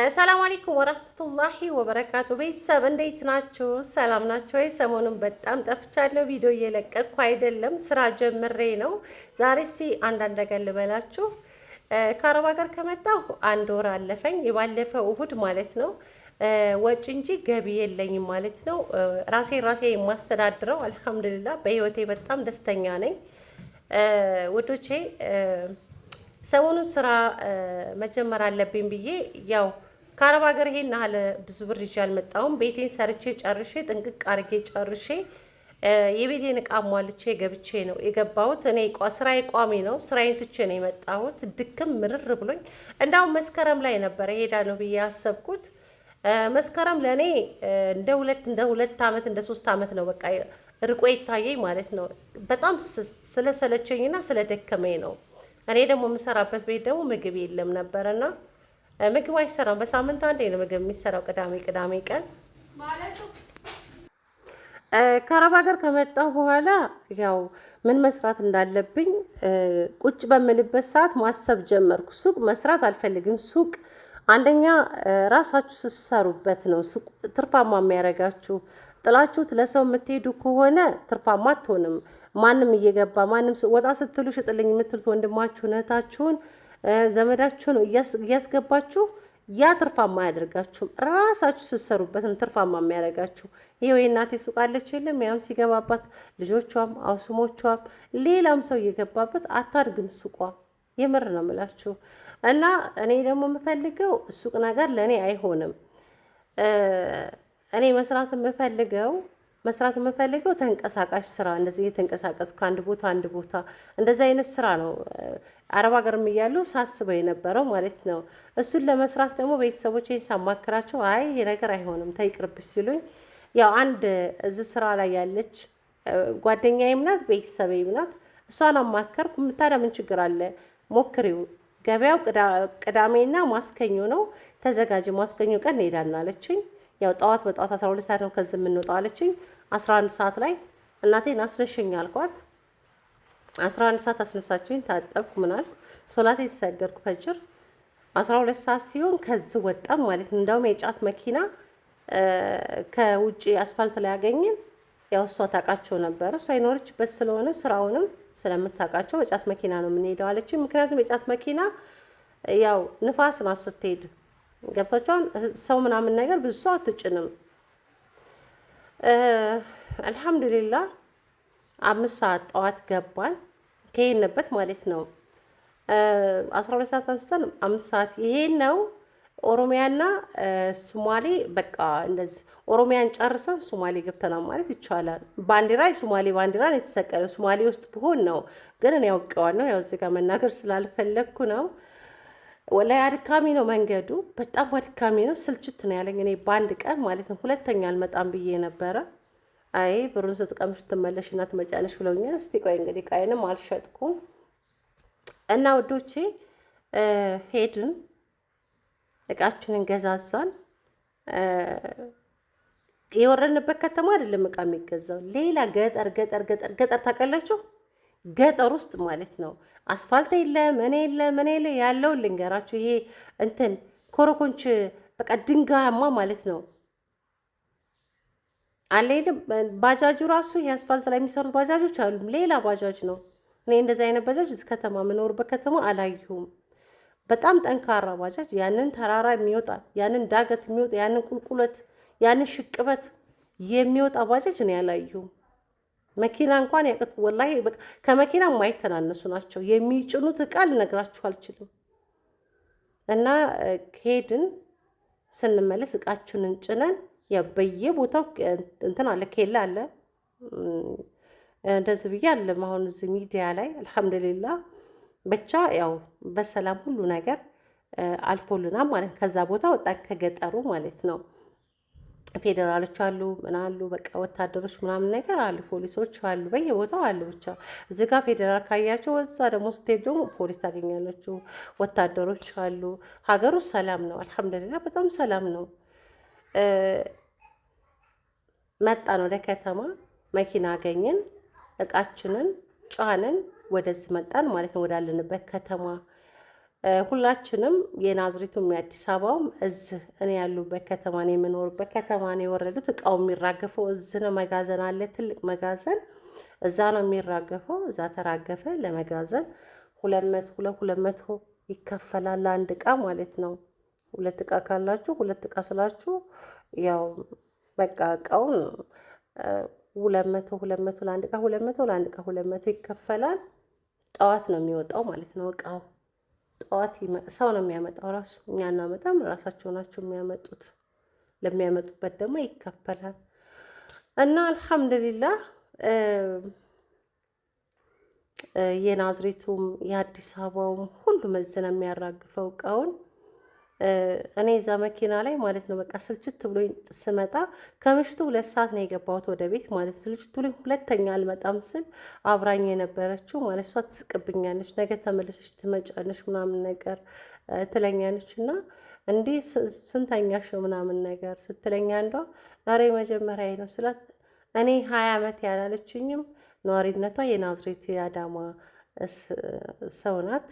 ሰላም አለይኩም ወራህመቱላሂ ወበረካቱ። ቤተሰብ እንዴት ናችሁ? ሰላም ናችሁ ወይ? ሰሞኑን በጣም ጠፍቻለሁ። ቪዲዮ እየለቀቅኩ አይደለም፣ ስራ ጀምሬ ነው። ዛሬ እስቲ አንዳንድ ነገር ልበላችሁ። ከአረብ ሀገር ከመጣሁ 1 ወር አለፈኝ። የባለፈው እሁድ ማለት ነው። ወጪ እንጂ ገቢ የለኝም ማለት ነው። ራሴ የማስተዳድረው አልሐምዱሊላህ። በህይወቴ በጣም ደስተኛ ነኝ ውዶቼ። ሰሞኑን ስራ መጀመር አለብኝ ብዬ ያው ከአረብ ሀገር ይሄን ያህል ብዙ ብር ይዤ አልመጣሁም። ቤቴን ሰርቼ ጨርሼ ጥንቅቅ አርጌ ጨርሼ የቤቴን እቃ ሟልቼ ገብቼ ነው የገባሁት። እኔ ስራዬ ቋሚ ነው። ስራዬን ትቼ ነው የመጣሁት። ድክም ምርር ብሎኝ እንዳውም መስከረም ላይ ነበረ ሄዳለሁ ብዬ ያሰብኩት። መስከረም ለእኔ እንደ ሁለት ዓመት እንደ 3 ዓመት ነው በቃ ርቆ ይታየኝ ማለት ነው። በጣም ስለሰለቸኝና ስለደከመኝ ነው። እኔ ደግሞ የምሰራበት ቤት ደግሞ ምግብ የለም ነበረና ምግብ አይሰራም። በሳምንት አንዴ ነው ምግብ የሚሰራው፣ ቅዳሜ ቀን። ከአረብ ሀገር ከመጣሁ በኋላ ያው ምን መስራት እንዳለብኝ ቁጭ በምልበት ሰዓት ማሰብ ጀመርኩ። ሱቅ መስራት አልፈልግም። ሱቅ አንደኛ ራሳችሁ ስትሰሩበት ነው ሱቅ ትርፋማ የሚያደርጋችሁ። ጥላችሁት ለሰው የምትሄዱ ከሆነ ትርፋማ አትሆንም። ማንም እየገባ ማንም ወጣ ስትሉ ሽጥልኝ የምትሉት ወንድማችሁን፣ እህታችሁን፣ ዘመዳችሁን እያስገባችሁ ያ ትርፋማ አያደርጋችሁም። ራሳችሁ ስትሰሩበት ነው ትርፋማ የሚያደርጋችሁ። ይሄው የእናቴ ሱቅ አለች የለም ያም ሲገባባት ልጆቿም አውስሞቿም ሌላም ሰው እየገባበት አታድግም ሱቋ። የምር ነው የምላችሁ። እና እኔ ደግሞ የምፈልገው ሱቅ ነገር ለእኔ አይሆንም። እኔ መስራት የምፈልገው ተንቀሳቃሽ ስራ፣ እንደዚህ እየተንቀሳቀስ ከአንድ ቦታ አንድ ቦታ እንደዚህ አይነት ስራ ነው አረብ ሀገርም እያለሁ ሳስበው የነበረው ማለት ነው። እሱን ለመስራት ደግሞ ቤተሰቦቼን ሳማክራቸው አይ ይሄ ነገር አይሆንም ተይቅርብሽ ሲሉኝ፣ ያው አንድ እዚህ ስራ ላይ ያለች ጓደኛዬም ናት ቤተሰቤም ናት። እሷን አማከርኩ። ታዲያ ምን ችግር አለ ሞክሪው፣ ገበያው ቅዳሜና ማስከኞ ነው፣ ተዘጋጅ፣ ማስከኞ ቀን እንሄዳለን አለችኝ። ያው በጠዋት 12 ሰዓት ነው ከዚህ የምንወጣው አለችኝ። 11 ሰዓት ላይ እናቴን አስነሽኝ አልኳት። 11 ሰዓት አስነሳችኝ። ታጠብኩ፣ ምን አልኩ፣ ሶላት የተሰገድኩ ፈጅር 12 ሰዓት ሲሆን ከዚህ ወጣም ማለት ነው። እንደውም የጫት መኪና ከውጪ አስፋልት ላይ ያገኘን። ያው እሷ ታውቃቸው ነበረ። እሷ የኖረችበት ስለሆነ ስራውንም ስለምታውቃቸው በጫት መኪና ነው የምንሄደው አለችኝ። ምክንያቱም የጫት መኪና ያው ንፋስ ናት ስትሄድ፣ ገብቷቸውን ሰው ምናምን ነገር ብዙ ሰው አትጭንም። አልሐምዱሊላህ 5 ሰዓት ጠዋት ገባን ከሄድንበት ማለት ነው። 12 ሰዓት አንስተን 5 ሰዓት ይሄን ነው። ኦሮሚያና ሶማሌ በቃ እንደዚህ ኦሮሚያን ጨርሰን ሶማሌ ገብተናል ማለት ይቻላል። ባንዲራ የሶማሌ ባንዲራ ነው የተሰቀለው። ሶማሌ ውስጥ ብሆን ነው ግን እኔ ያውቀዋለሁ። ያው እዚህ ጋር መናገር ስላልፈለግኩ ነው። ወላሂ አድካሚ ነው መንገዱ፣ በጣም አድካሚ ነው። ስልችት ነው ያለኝ እኔ በአንድ ቀን ማለት ነው። ሁለተኛ አልመጣም ብዬ ነበረ። አይ ብሩን ስትቀምሽ ትመለሽና ትመጫለሽ ብለውኛል። እስቲ ቆይ እንግዲህ ቃይንም አልሸጥኩም እና ውዶቼ ሄድን፣ እቃችንን ገዛዛን። የወረንበት ከተማ አይደለም እቃ የሚገዛው፣ ሌላ ገጠር ታውቃላችሁ? ገጠር ውስጥ ማለት ነው። አስፋልት የለ ምን የለ ያለውን ልንገራችሁ። ይሄ እንትን ኮረኮንች በቃ ድንጋያማ ማለት ነው አለ። ባጃጁ ራሱ የአስፋልት ላይ የሚሰሩት ባጃጆች አሉ። ሌላ ባጃጅ ነው። እኔ እንደዚህ አይነት ባጃጅ እዚህ ከተማ የምኖርበት ከተማ አላየሁም። በጣም ጠንካራ ባጃጅ፣ ያንን ተራራ የሚወጣ ያንን ዳገት የሚወጣ ያንን ቁልቁለት ያንን ሽቅበት የሚወጣ ባጃጅ እኔ አላየሁም። መኪና እንኳን ያቅት ወላሂ ከመኪና የማይተናነሱ ናቸው። የሚጭኑት እቃ ልነግራችሁ አልችልም። እና ሄድን፣ ስንመለስ እቃችንን ጭነን በየቦታው እንትን አለ፣ ኬላ አለ። እንደዚህ ብዬ አለም አሁን እዚህ ሚዲያ ላይ አልሐምዱሊላህ ብቻ ያው በሰላም ሁሉ ነገር አልፎልናል ማለት ነው። ከዛ ቦታ ወጣን ከገጠሩ ማለት ነው። ፌዴራሎች አሉ ምን አሉ በቃ ወታደሮች ምናምን ነገር አሉ፣ ፖሊሶች አሉ፣ በየቦታው አሉ። ብቻ እዚህ ጋር ፌዴራል ካያቸው እዛ ደግሞ ስትሄድ ደግሞ ፖሊስ ታገኛለችሁ፣ ወታደሮች አሉ። ሀገሩ ሰላም ነው አልሐምዱሊላህ፣ በጣም ሰላም ነው። መጣን ወደ ከተማ፣ መኪና አገኘን፣ እቃችንን ጫንን፣ ወደዚህ መጣን ማለት ነው ወዳለንበት ከተማ። ሁላችንም የናዝሬቱም የአዲስ አበባውም እዚህ እኔ ያሉበት ከተማ ነው የምኖርበት ከተማ ነው የወረዱት። እቃው የሚራገፈው እዚህ ነው። መጋዘን አለ፣ ትልቅ መጋዘን እዛ ነው የሚራገፈው። እዛ ተራገፈ። ለመጋዘን 200 ይከፈላል ለአንድ እቃ ማለት ነው። 2 እቃ ካላችሁ 2 እቃ ስላችሁ ያው በቃ እቃውን 200 ለአንድ እቃ 200 ለአንድ እቃ 200 ይከፈላል። ጠዋት ነው የሚወጣው ማለት ነው። እቃው ጠዋት ሰው ነው የሚያመጣው ራሱ፣ እኛ እናመጣም፣ ራሳቸው ናቸው የሚያመጡት። ለሚያመጡበት ደግሞ ይከፈላል። እና አልሐምዱሊላህ የናዝሬቱም የአዲስ አበባውም ሁሉም እዚህ ነው የሚያራግፈው እቃውን። እኔ እዛ መኪና ላይ ማለት ነው በቃ ስልችት ብሎኝ ስመጣ ከምሽቱ 2 ሰዓት ነው የገባሁት ወደ ቤት ማለት ስልችት ብሎኝ ሁለተኛ አልመጣም ስል አብራኝ የነበረችው ማለት እሷ ትስቅብኛለች፣ ነገ ተመልሰሽ ትመጫለሽ ምናምን ነገር ትለኛለች። እና እንዲህ ስንተኛሽ ነው ምናምን ነገር ስትለኛ እንዷ ዛሬ መጀመሪያ ነው ስላት እኔ 20 ዓመት ያላለችኝም ነዋሪነቷ የናዝሬት የአዳማ ሰው ናት።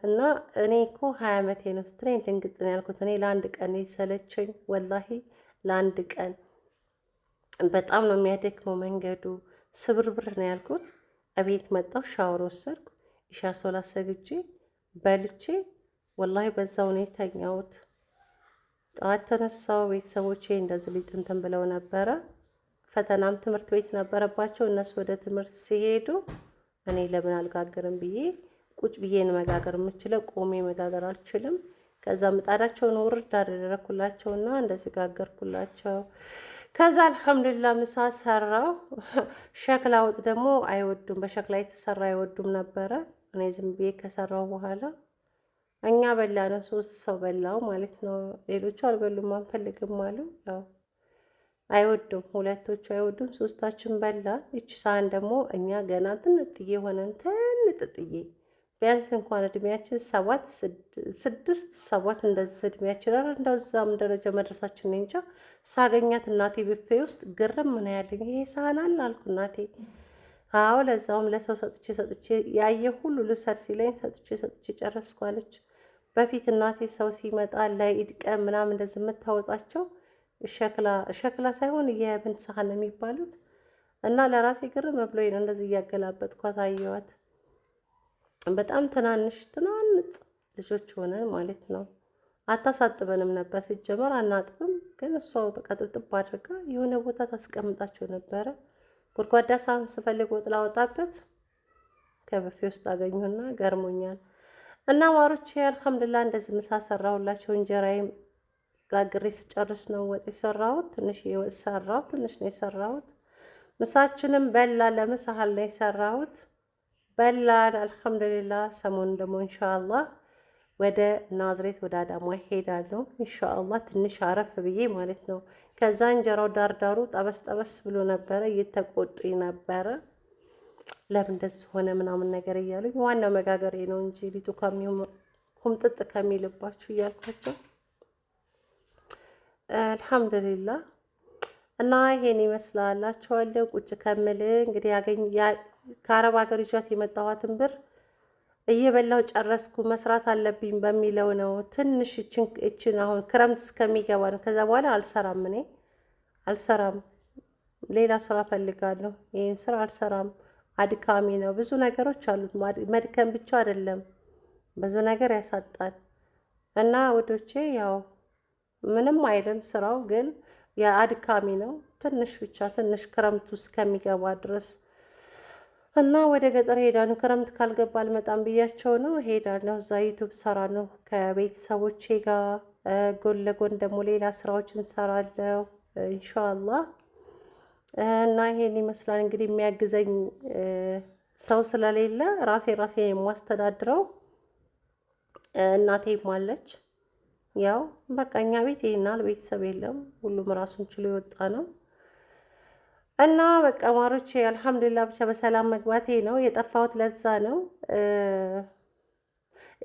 እና እኔ እኮ 20 ዓመቴ ነው ስትለኝ ድንግጥ ነው ያልኩት። እኔ ለአንድ ቀን የሰለቸኝ ወላሂ፣ ለአንድ ቀን በጣም ነው የሚያደክመው መንገዱ፣ ስብርብር ነው ያልኩት። እቤት መጣሁ፣ ሻወር ወሰድኩ፣ ኢሻ ሶላት ሰግጄ በልቼ ወላሂ በዛው ነው የተኛሁት። ጠዋት ተነሳው። ቤተሰቦቼ እንደዚህ ሊጥንትን ብለው ነበረ። ፈተናም ትምህርት ቤት ነበረባቸው። እነሱ ወደ ትምህርት ሲሄዱ እኔ ለምን አልጋገርም ብዬ ቁጭ ብዬ ነው መጋገር የምችለው፣ ቆሜ መጋገር አልችልም። ከዛ ምጣዳቸውን ውርድ አደረኩላቸውና እንደዚህ ጋገርኩላቸው። ከዛ አልሐምዱሊላህ ምሳ ሰራው። ሸክላ ወጥ ደግሞ አይወዱም፣ በሸክላ የተሰራ አይወዱም ነበረ። እኔ ዝም ብዬ ከሰራው በኋላ እኛ በላን፣ 3 ሰው በላው ማለት ነው። ሌሎቹ አልበሉም፣ አንፈልግም አሉ። ያው አይወዱም፣ 2ቶቹ አይወዱም፣ 3ታችን በላ። እቺ ሳህን ደግሞ እኛ ገና ትንጥዬ ሆነን ትንጥጥዬ ቢያንስ እንኳን እድሜያችን 7 6 7 እንደዚህ እድሜያችን ኧረ እንደው እዛም ደረጃ መድረሳችን እንጃ። ሳገኛት እናቴ ብፌ ውስጥ ግርም ምን ያለኝ ይሄ ሳህን አለ አልኩ። እናቴ አዎ ለዛውም ለሰው ሰጥቼ ያየ ሁሉ ልሰር ሲለኝ ሰጥቼ ጨረስኳለች። በፊት እናቴ ሰው ሲመጣ ለኢድ ቀን ምናምን እንደዚህ የምታወጣቸው ሸክላ ሳይሆን የምን ሳህን ነው የሚባሉት። እና ለራሴ ግርም ብሎኝ ነው እንደዚህ እያገላበጥኳት አየኋት። በጣም ትናንጥ ልጆች ሆነን ማለት ነው። አታሳጥበንም ነበር ሲጀመር፣ አናጥብም። ግን እሷ በቃ ጥብጥብ አድርጋ የሆነ ቦታ ታስቀምጣቸው ነበረ። ጎድጓዳ ሳህን ስፈልግ ወጥ ላወጣበት ከበፌ ውስጥ አገኙና ገርሞኛል። እና ማሮቼ አልሐምዱሊላህ እንደዚህ ምሳ ሰራሁላቸው። እንጀራዬም ጋግሬ ስጨርስ ነው ወጥ የሰራሁት። ትንሽ የወጥ ሰራሁት፣ ትንሽ ነው የሰራሁት። ምሳችንም በላ ለምሳህል ነው የሰራሁት። በላን አልሐምዱሊላህ። ሰሞኑን ደግሞ ኢንሻአላህ ወደ ናዝሬት ወደ አዳማ ሄዳለሁ ኢንሻአላህ፣ ትንሽ አረፍ ብዬ ማለት ነው። ከዛ እንጀራው ዳርዳሩ ጠበስ ብሎ ነበረ፣ እየተቆጡኝ ነበረ። ለምን እንደዚህ ሆነ ምናምን ነገር እያሉኝ፣ ዋናው መጋገሬ ነው እንጂ ሊጡ ኩምጥጥ ከሚልባችሁ እያልኳቸው አልሐምዱሊላህ። እና ይሄን ይመስላላችኋለሁ። ቁጭ ከምል እንግዲህ ከአረብ ሀገር ይዣት የመጣኋትን ብር እየበላው ጨረስኩ። መስራት አለብኝ በሚለው ነው። ትንሽ እችን አሁን ክረምት እስከሚገባ ነው። ከዛ በኋላ አልሰራም፣ እኔ አልሰራም፣ ሌላ ስራ ፈልጋለሁ። ይህን ስራ አልሰራም፣ አድካሚ ነው። ብዙ ነገሮች አሉት። መድከም ብቻ አይደለም፣ ብዙ ነገር ያሳጣል። እና ወዶቼ ያው ምንም አይልም ስራው፣ ግን የአድካሚ ነው። ትንሽ ክረምቱ እስከሚገባ ድረስ እና ወደ ገጠር ሄዳለሁ። ክረምት ካልገባ አልመጣም ብያቸው ነው። ሄዳለሁ፣ እዛ ዩቱብ ሰራ ነው ከቤተሰቦቼ ጋር። ጎን ለጎን ደግሞ ሌላ ስራዎችን ሰራለሁ ኢንሻአላህ። እና ይሄን ይመስላል እንግዲህ። የሚያግዘኝ ሰው ስለሌለ ራሴ የማስተዳድረው እናቴም አለች። ያው በቃ እኛ ቤት ይሄናል ቤተሰብ የለም፣ ሁሉም ራሱን ችሎ የወጣ ነው። እና በቃ ማሮቼ አልሐምዱሊላህ ብቻ በሰላም መግባቴ ነው። የጠፋሁት ለዛ ነው።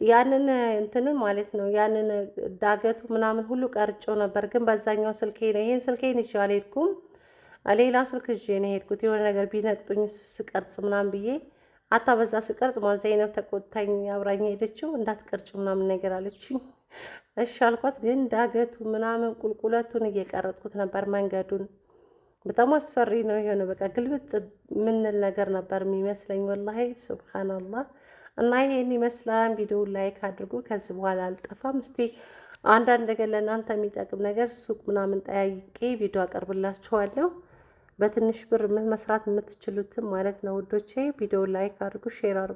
ያንን እንትንን ማለት ነው ያንን ዳገቱ ምናምን ሁሉ ቀርጬው ነበር፣ ግን በዛኛው ስልኬ ነው። ይሄን ስልኬን ይዤ አልሄድኩም፣ ሌላ ስልክ ይዤ ነው የሄድኩት። የሆነ ነገር ቢነቅጡኝ ስቀርጽ ምናምን ብዬ አታ በዛ ስቀርጽ ዘይነብ ተቆጣኝ። አብራኝ ሄደችው እንዳትቀርጭ ምናምን ነገር አለችኝ። እሺ አልኳት። ግን ዳገቱ ምናምን ቁልቁለቱን እየቀረጥኩት ነበር። መንገዱን በጣም አስፈሪ ነው። የሆነ በቃ ግልብጥ ምንል ነገር ነበር የሚመስለኝ ወላሂ ሱብሃንአላህ። እና ይሄን ይመስላል። ቪዲዮውን ላይክ አድርጉ። ከዚህ በኋላ አልጠፋም። እስቲ አንዳንድ ነገር ለእናንተ የሚጠቅም ነገር ሱቅ ምናምን ጠያይቄ ቪዲዮ አቀርብላችኋለሁ። በትንሽ ብር ምን መስራት የምትችሉትም ማለት ነው ውዶቼ። ቪዲዮ ላይክ አድርጉ፣ ሼር አድርጉ።